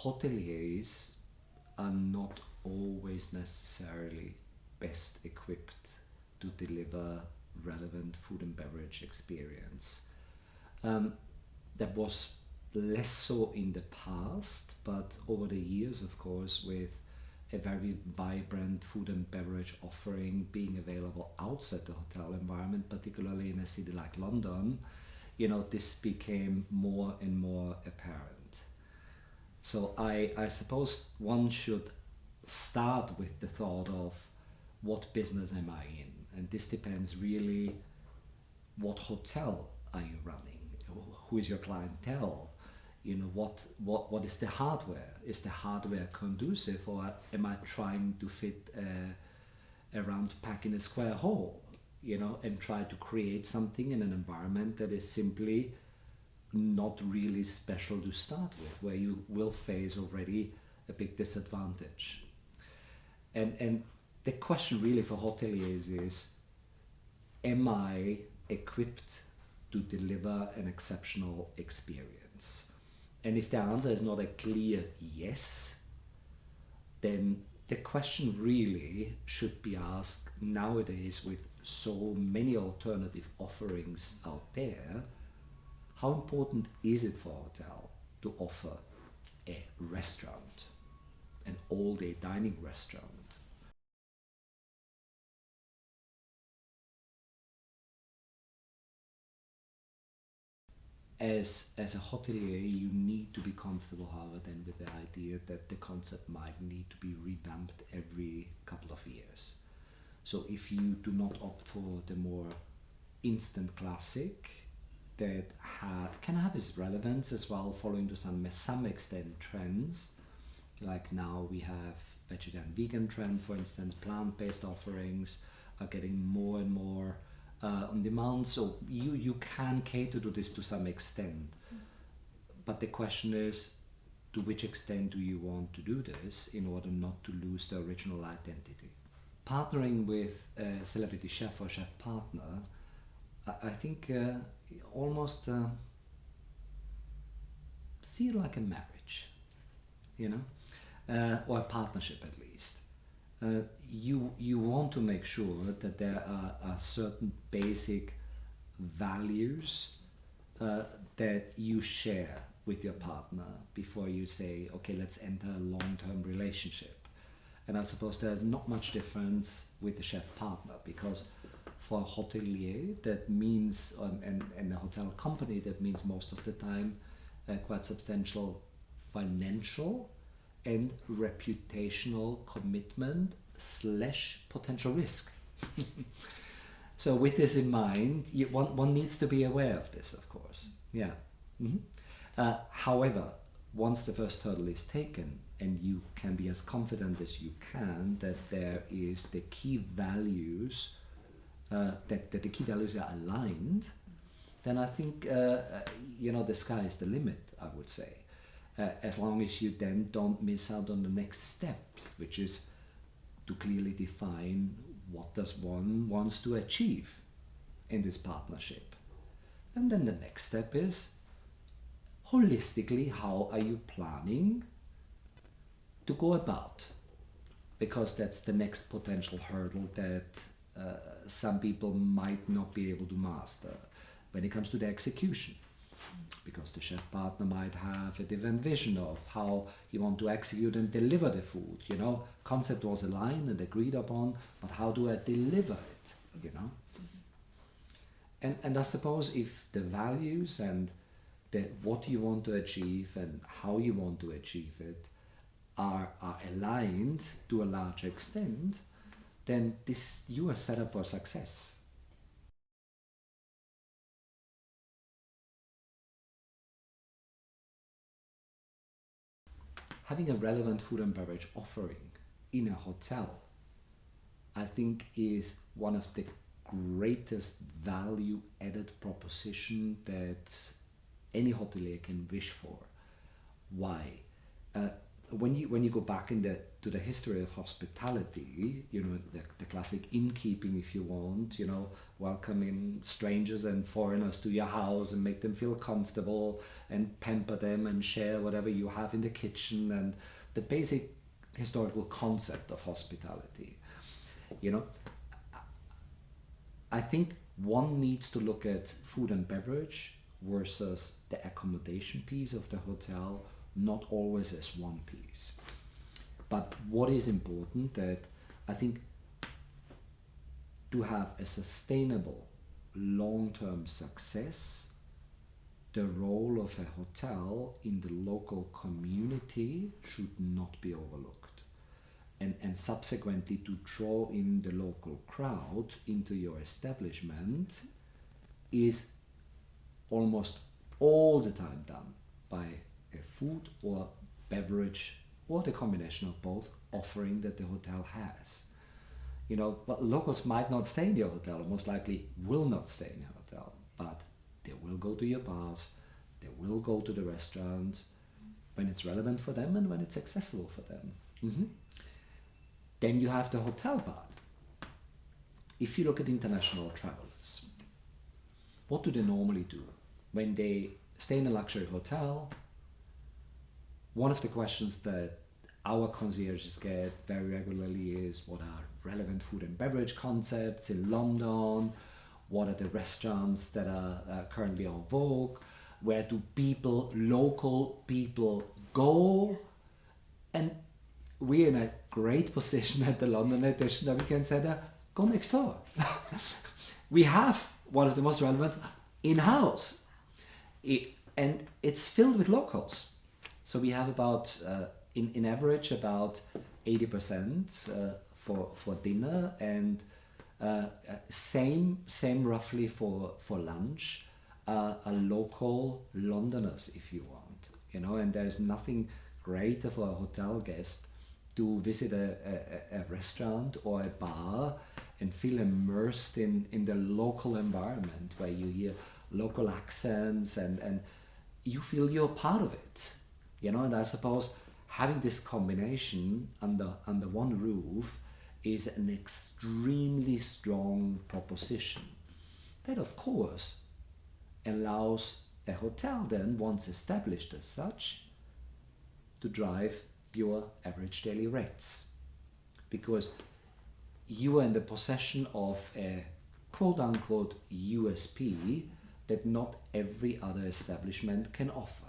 hoteliers are not always necessarily best equipped to deliver relevant food and beverage experience. That was less so in the past, but over the years, of course, with a very vibrant food and beverage offering being available outside the hotel environment, particularly in a city like London, this became more and more apparent. So I suppose one should start with the thought of what business am I in? And this depends really what hotel are you running? Who is your clientele? What is the hardware? Is the hardware conducive, or am I trying to fit a round peg in a square hole, and try to create something in an environment that is simply not really special to start with, where you will face already a big disadvantage. And the question really for hoteliers is, am I equipped to deliver an exceptional experience? And if the answer is not a clear yes, then the question really should be asked nowadays, with so many alternative offerings out there, how important is it for a hotel to offer a restaurant, an all-day dining restaurant? As a hotelier, you need to be comfortable, however, then with the idea that the concept might need to be revamped every couple of years. So if you do not opt for the more instant classic that can have its relevance as well, following to some extent trends, like now we have vegetarian vegan trend, for instance, plant-based offerings are getting more and more on demand, so you can cater to this to some extent. But the question is, to which extent do you want to do this in order not to lose the original identity? Partnering with a celebrity chef or chef partner, I think almost see it like a marriage, or a partnership at least. You want to make sure that there are certain basic values that you share with your partner before you say, okay, let's enter a long-term relationship. And I suppose there's not much difference with the chef partner, because for a hotelier that means, and a hotel company, that means most of the time quite substantial financial and reputational commitment / potential risk. So with this in mind, one needs to be aware of this, of course. Yeah. However, once the first hurdle is taken, and you can be as confident as you can that there is the key values, that the key values are aligned, then I think the sky is the limit, I would say. As long as you then don't miss out on the next steps, which is to clearly define what does one wants to achieve in this partnership. And then the next step is, holistically, how are you planning to go about? Because that's the next potential hurdle that some people might not be able to master when it comes to the execution. Because the chef partner might have a different vision of how you want to execute and deliver the food. Concept was aligned and agreed upon, but how do I deliver it? And I suppose if the values and what you want to achieve and how you want to achieve it are aligned to a large extent, then you are set up for success. Having a relevant food and beverage offering in a hotel, I think, is one of the greatest value added proposition that any hotelier can wish for. Why? when you go back to the history of hospitality, the classic innkeeping, if you want, welcoming strangers and foreigners to your house and make them feel comfortable and pamper them and share whatever you have in the kitchen, and the basic historical concept of hospitality. I think one needs to look at food and beverage versus the accommodation piece of the hotel, not always as one piece. But what is important, that I think to have a sustainable long-term success, the role of a hotel in the local community should not be overlooked. And subsequently, to draw in the local crowd into your establishment is almost all the time done by a food or beverage, or the combination of both, offering that the hotel has. But locals might not stay in your hotel, most likely will not stay in your hotel, but they will go to your bars, they will go to the restaurant when it's relevant for them and when it's accessible for them. Then you have the hotel part. If you look at international travelers, what do they normally do? When they stay in a luxury hotel, one of the questions that our concierges get very regularly is, what are relevant food and beverage concepts in London? What are the restaurants that are currently en vogue? Where do local people go? And we're in a great position at the London edition that we can say that, go next door. We have one of the most relevant in-house. And it's filled with locals. So we have about, in average, about 80% for dinner, and same roughly for lunch, are local Londoners, if you want. And there's nothing greater for a hotel guest to visit a restaurant or a bar and feel immersed in the local environment, where you hear local accents and you feel you're part of it. And I suppose having this combination under one roof is an extremely strong proposition that, of course, allows a hotel then, once established as such, to drive your average daily rates, because you are in the possession of a quote-unquote USP that not every other establishment can offer.